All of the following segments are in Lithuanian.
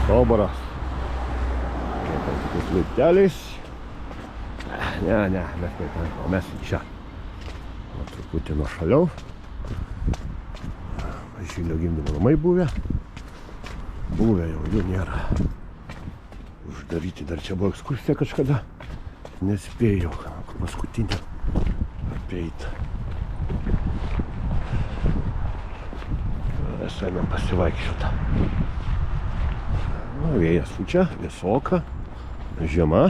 Sobaras. Tokiais laipteliais. Ne, mes neįtankome, mes į čia. O truputį nuo šaliau. Žylio gimdymo namai buvę. Buvę jau jų nėra. Uždaryti, dar čia buvo ekskursija kažkada. Nespėjau paskutinę apeit. Mes einam pasivaikščioti. Vėjas pučia, vėsoka, žiema.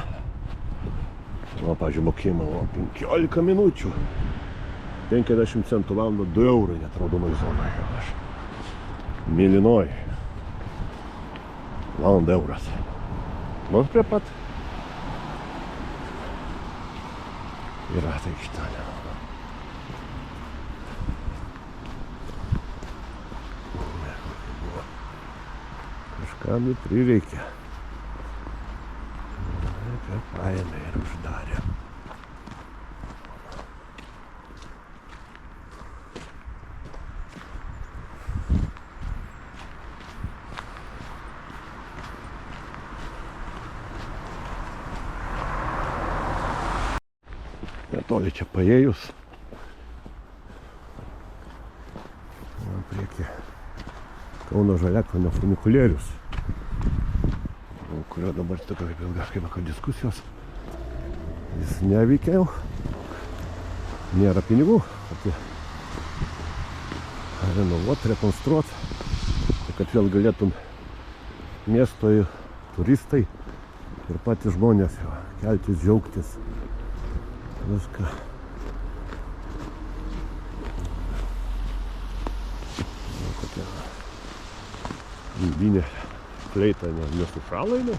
Pavyzdžiui, mokėjimą 15 minučių. 50 centų valandą 2 eurai net raudonoj zonoje. Mėlynoj. Valanda euras. Nors prie pat. Yra tai aikštelė. Kažkam jį prireikė. Paėmė ir uždarė. Netoli čia paėjus. Priekį Kauno Žaliakalnio funikulierius, kurio dabar tokia kaip ilgai diskusijos. Jis neveikia jau. Nėra pinigų. Renovuoti, rekonstruoti. Tai kad vėl galėtum miesto turistai ir patys žmonės jo keltis, džiaugtis. Viską. Kokia gimdinė fleita nesušalo jinai.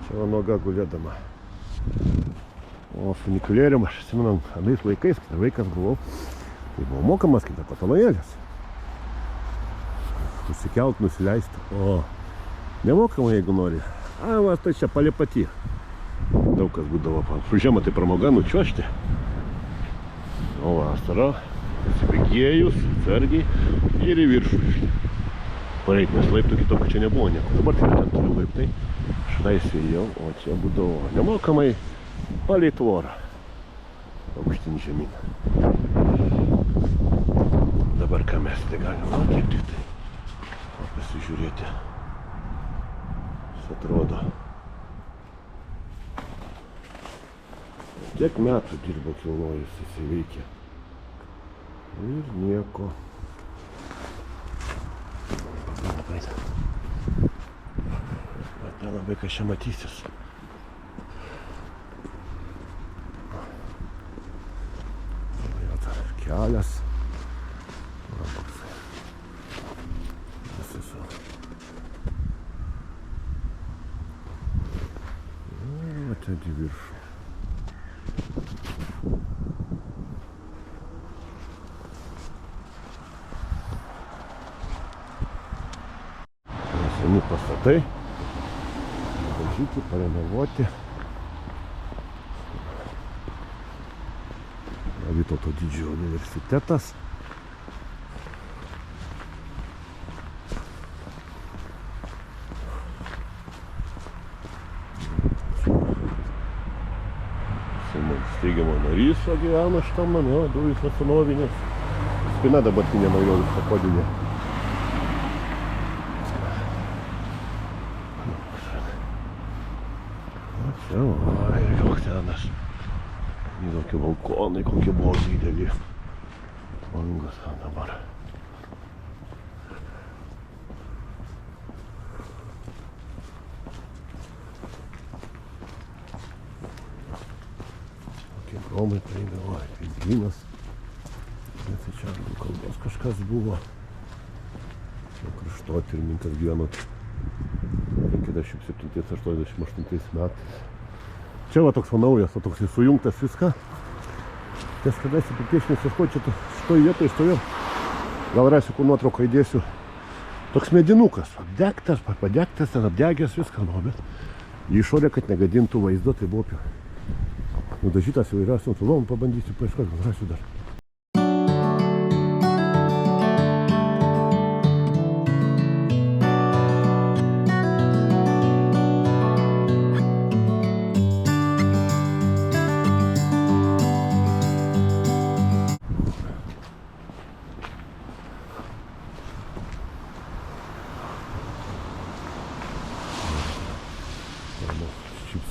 Čia va noga gulėdama. O funikulierium, aš atsimenu, anais laikais, kai vaikas buvau, tai buvo mokamas kaip katalonėlis. Nusikelt, nusileisti. O nemokamai, jeigu nori. Va, tai čia palė pati. Daug kas būdavo. Su žiemą tai pramoga nučiuošti. O vasarą pasibėgėjus, atsargiai ir į viršų. Pareit, nes laiptų kitokio čia nebuvo nieko. Dabar tai ten toliau laiptai. Štai svėjau, o čia būdavo nemokamai palei tvorą. Aukštin žemyn. Dabar ką mes tai galime matyti, tai pasižiūrėti. Jis atrodo. Tiek metų dirbo kilnojus, jis veikia. Ir nieko. Nelabai kas čia matysis. Kelias. Visi su. Ten į viršų. Seni pastatai. Pažyti, parenovuoti. Vytauto didžiojo universitetas. Steigiamo narys gyveno šitam name, Dujus Vasanovinės. Spina dabartinė naujoji Sakodinė. Čia, ir koks tenas. Ir tokie balkonai, kokie buvo dideli. Langas dabar. Tokie kromai praeidavo, vynas. Nes čia kalbos kažkas buvo. Čia kraštotyrininkas gyveno 57-88 metais. Čia va toks naujas, va toks sujungtas viską. Ties kadaise pietiešinės ieškoti, čia šitoj vietoj stovėjau. Gal rasiu, kur nuotrauką įdėsiu. Toks medinukas, apdegtas, padegtas, ten apdegęs viską, bet į išorę, kad negadintų vaizdo, tai buvo nudažytas įvairiausiom spalvom, pabandysiu paieškoti, gal rasiu dar.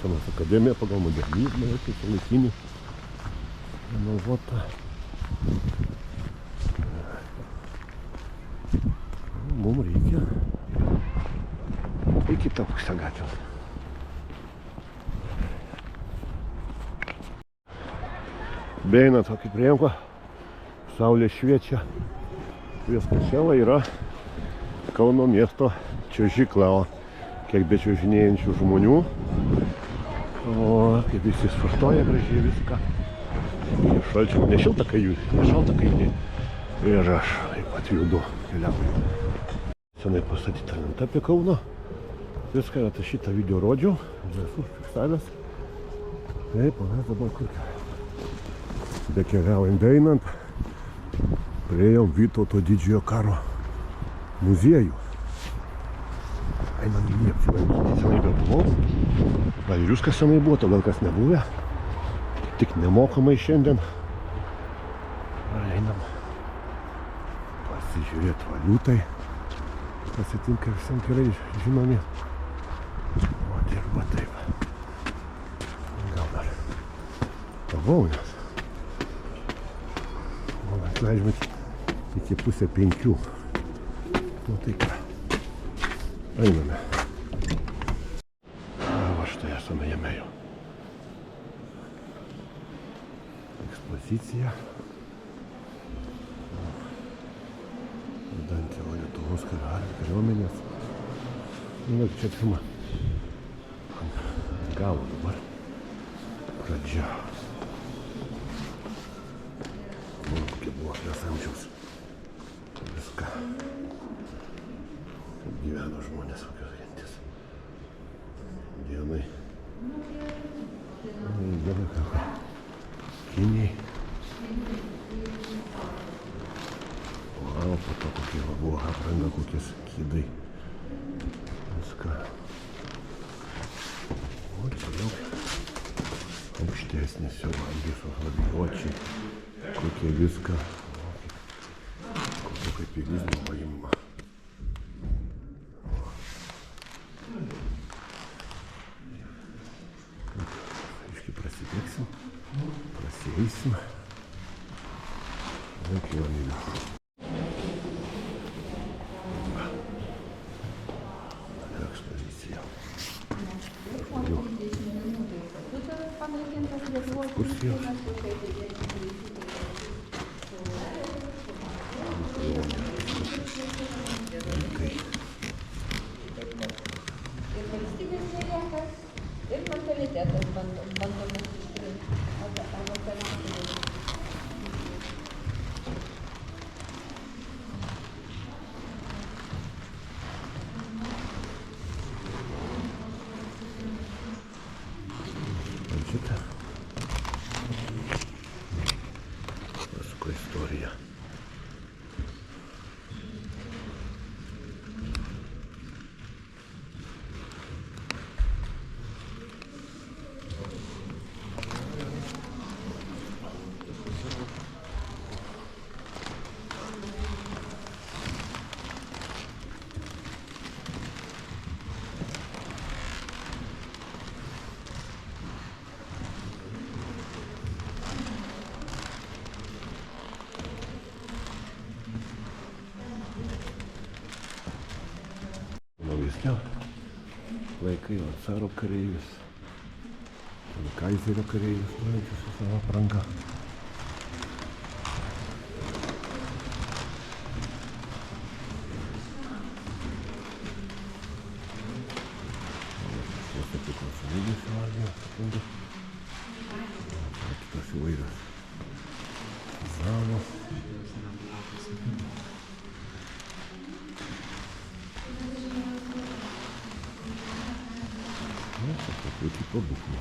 Eisenos akademija pagal modernizmą, jokių šiuolaikinių renovuota. Mums reikia į kitą pusę gatvės. Beeinant tokį priemką, saulė šviečia. Viskas čia yra Kauno miesto čiuožykla, o kiek be čiuožinėjančių žmonių. O kaip visi sustoja gražiai viską. Šalčio, ne šilta kai jų, ne šalta kai jų. Ir aš taip pat judu, keliauju. Senai pastatyta lenta apie Kauno. Viską apie šitą video rodžiau, esu fikstavęs. Taip, o mes dabar kur bekeliaujant einant, priėjom Vytauto didžiojo karo muziejų. Einam į jį apsilankyti, senai gal buvau. Gal ir jūs kas senai buvote, gal kas nebuvę. Tik nemokamai šiandien. Einam pasižiūrėti valiutai. Pasitinka visiems gerai žinomi. O dirba taip. Gal dar pavaunas. Leidžiame iki pusę 5. Nu tai ką. Einame. Va štai esame jame jau. Ekspozicija. Dantėvo Lietuvos kariuomenės. Nu, čia pirma. Galo dabar. Pradžia. Kokie buvo prieš amžiaus. Viską. Kaip gyveno žmonės, kokios gentis. Dienai. Dienai kako. Kiniai. O po to kokie buvo apranga, kokies kydai. Viską. O čia jau aukštesnis jau Algisos radijuočiai. Kokie viską, kokie kaip į vis buvo imama. Aiškiai prasidėksim, prasieisim. Keliam į visą. Ekspozicija. Ekskursijos. Ir valstybės nerekas, ir mentalitetas bandomas ištrinti. Arba keliauti. Šitą pasuko istorija. Naujesnio laikai, o caro kareivis, kaizerio kareivis, stojantis su savo apranga. Nepriklausomybės armijos sekundė. Kitos įvairios zalos. Truputį pabūkime.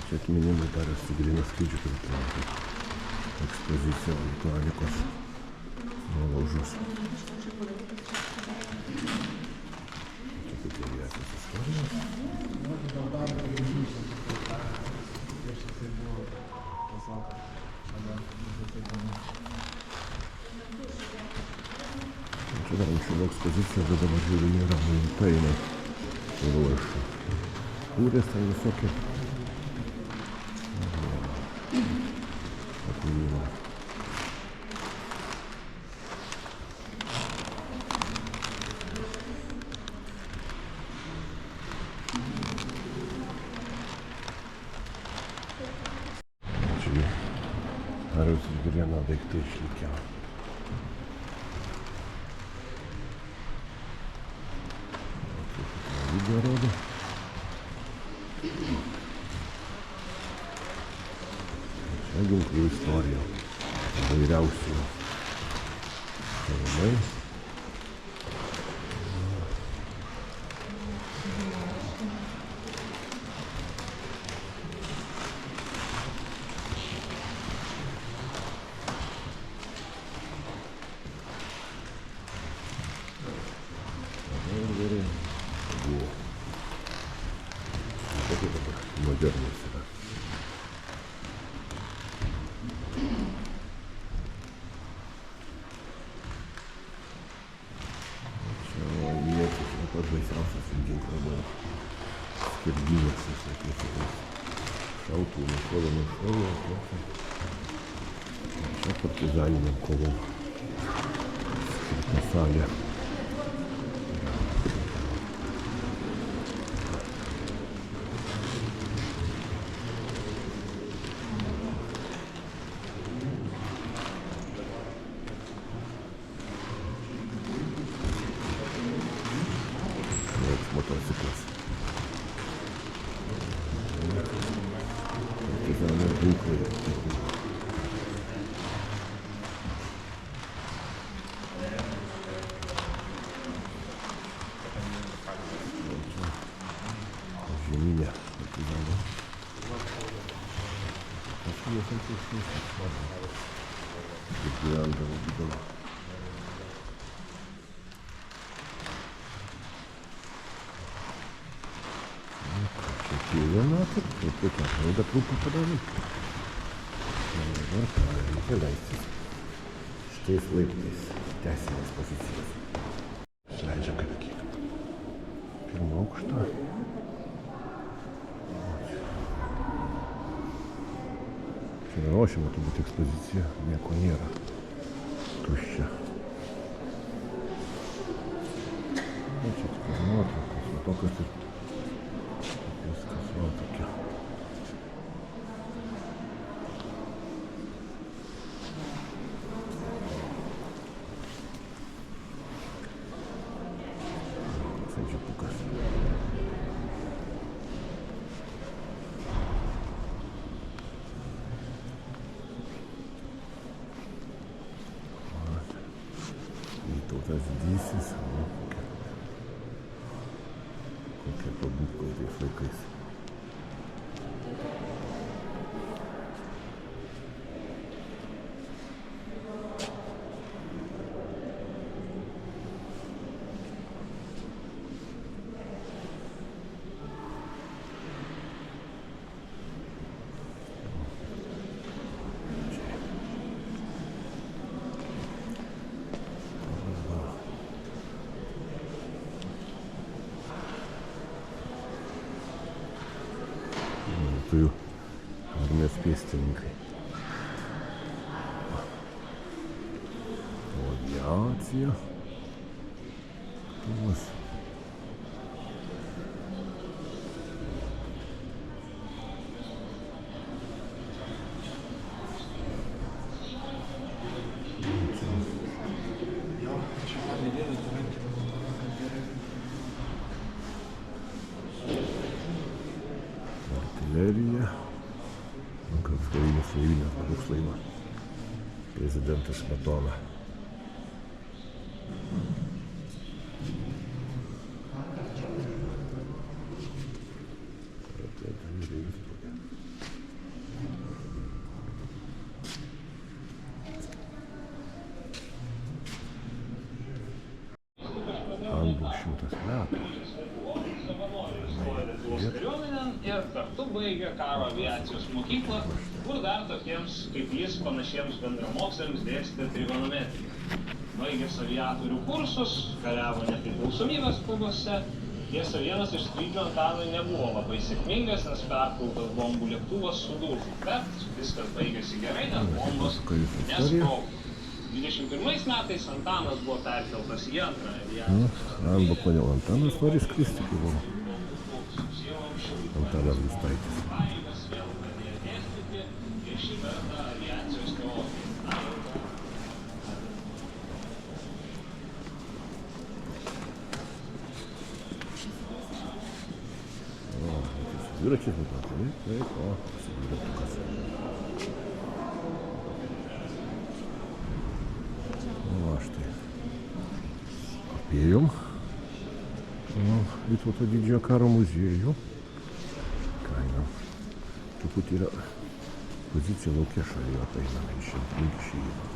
Čia atminimai dar esi grynas skrydžių, kad Ekspozicija Lituanikos nuolaužos. Čia tokia aviacijos istorijos. Čia dar anksčiau ekspozicija, bet dabar žiūriu nėra, nuimta jinai. Ruoša. Kūrės ten visokie. Atminimo. Čia Ariaus ir Girėno daiktai išlikę. Video rodo. Čia ginklų istorija. Vairiausių šalmai. Tokie dabar modernus yra. Čia vietos yra pats baisiausias ginklas buvo. Skerdynės visokiais. Šautuvų, nuo šovo. Čia partizaniniam kovom skirta salė. Motociklas. Partizanų ginklai. Žeminė partizanų. Aš nesam teisinės. Kaip gyvendavo būdavo. Viena, taip, tokia ilga trumpa padaryti. Dabar ką, reikia leistis šitais laiptais, tęsime ekspozicijas. Leidžiam kaip kiek. Pirmą aukštą. Čia neruošiama turbūt ekspozicija, nieko nėra. Tuščia. Čia tik nuotraukos, o tokios ir viskas va tokia. Sandžiukas. Vytautas Didysis. Kokia pabūko tais laikais. Lietuvių armijos pėstininkai. Aviacija. Tuvas. Artilerija. Koks laivynas, koks laivas. Prezidentas Smetona. baigė karo aviacijos mokyklą, kur dar tokiems kaip jis panašiems bendramoksliams dėstė trigonometriją. Baigęs aviatorių kursus, kariavo nepriklausomybės kovose. Tiesa, vienas iš skrydžių Antanui nebuvo labai sėkmingas, nes perkrautas bombų lėktuvas sudužo. Bet viskas baigėsi gerai, nes bombos nesprogo. 21 metais Antanas buvo perkeltas į antrą aviacijos. Arba kodėl Antanas nori skristi, kaip buvo. Antanas Gustaitis. Pareigas vėl pradėjo dėstyti ir šį kartą aviacijos teoriją. Dviračiais nutraukti, taip, o, dviratukas. O, štai. Apėjom Vytauto didžiojo karo muziejų. Kaina. Truputį yra pozicija laukia šalia, tai einame link šįjimo.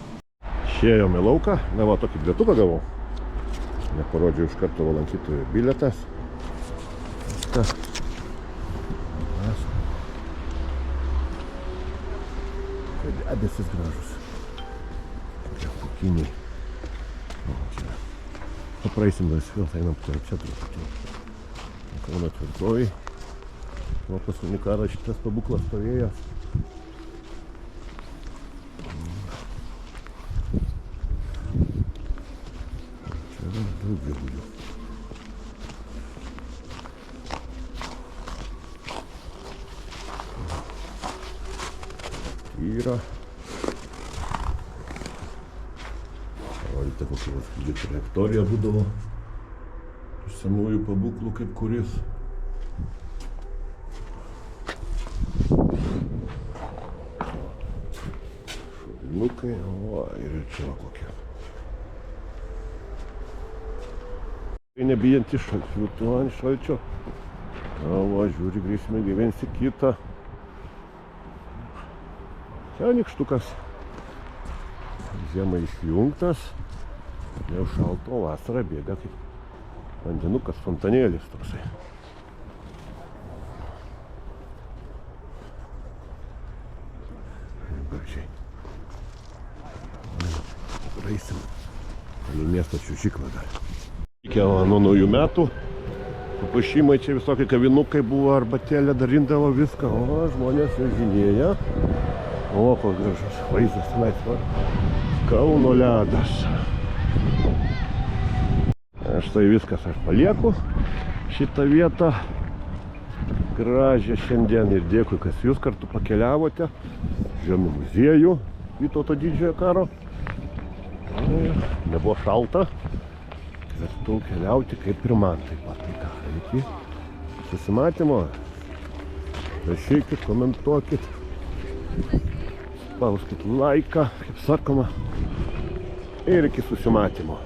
Išėjom į lauką, na va, tokį bilietuką gavau. Neparodžiau iš karto lankytojų bilietas. Viską. Debesis gražus. Tokie pūkiniai. Papraeisim dar vėl, einam čia truputį. Kauno tvirtovėj. Nuo paskutinį karą šitas pabūklas stovėjęs. Čia yra daug gyvulių. Yra. Parodyti, kokia skrydžio trajektorija būdavo iš senųjų pabūklų, kaip kuris. Šuvinukai, o, ir čia kokie. Tai nebijantys šalčio. O, žiūri, grįžime gyvensi kitą. Čia nykštukas. Žiemą išjungtas. Jau šalto, vasarą bėga kaip vandenukas, fontanėlis toksai. Gražiai. Raisim. Palei miesto čiuožiklą dar. Iki nuo naujų metų. Papuošimai čia visokie kavinukai buvo, arbatėlė darindavo viską. O, žmonės važinėja. O, koks gražus vaizdas tenais. Kauno ledas. Štai viskas, aš palieku šitą vietą gražią šiandien ir dėkui, kas jūs kartu pakeliavote. Žiūrėjome muziejų Vytauto didžiojo karo. Nebuvo šalta. Kartu keliauti kaip ir man taip pat. Tai ką, iki susimatymo. Rašykit, komentuokit. Spauskit laiką, kaip sakoma. Ir iki susimatymo.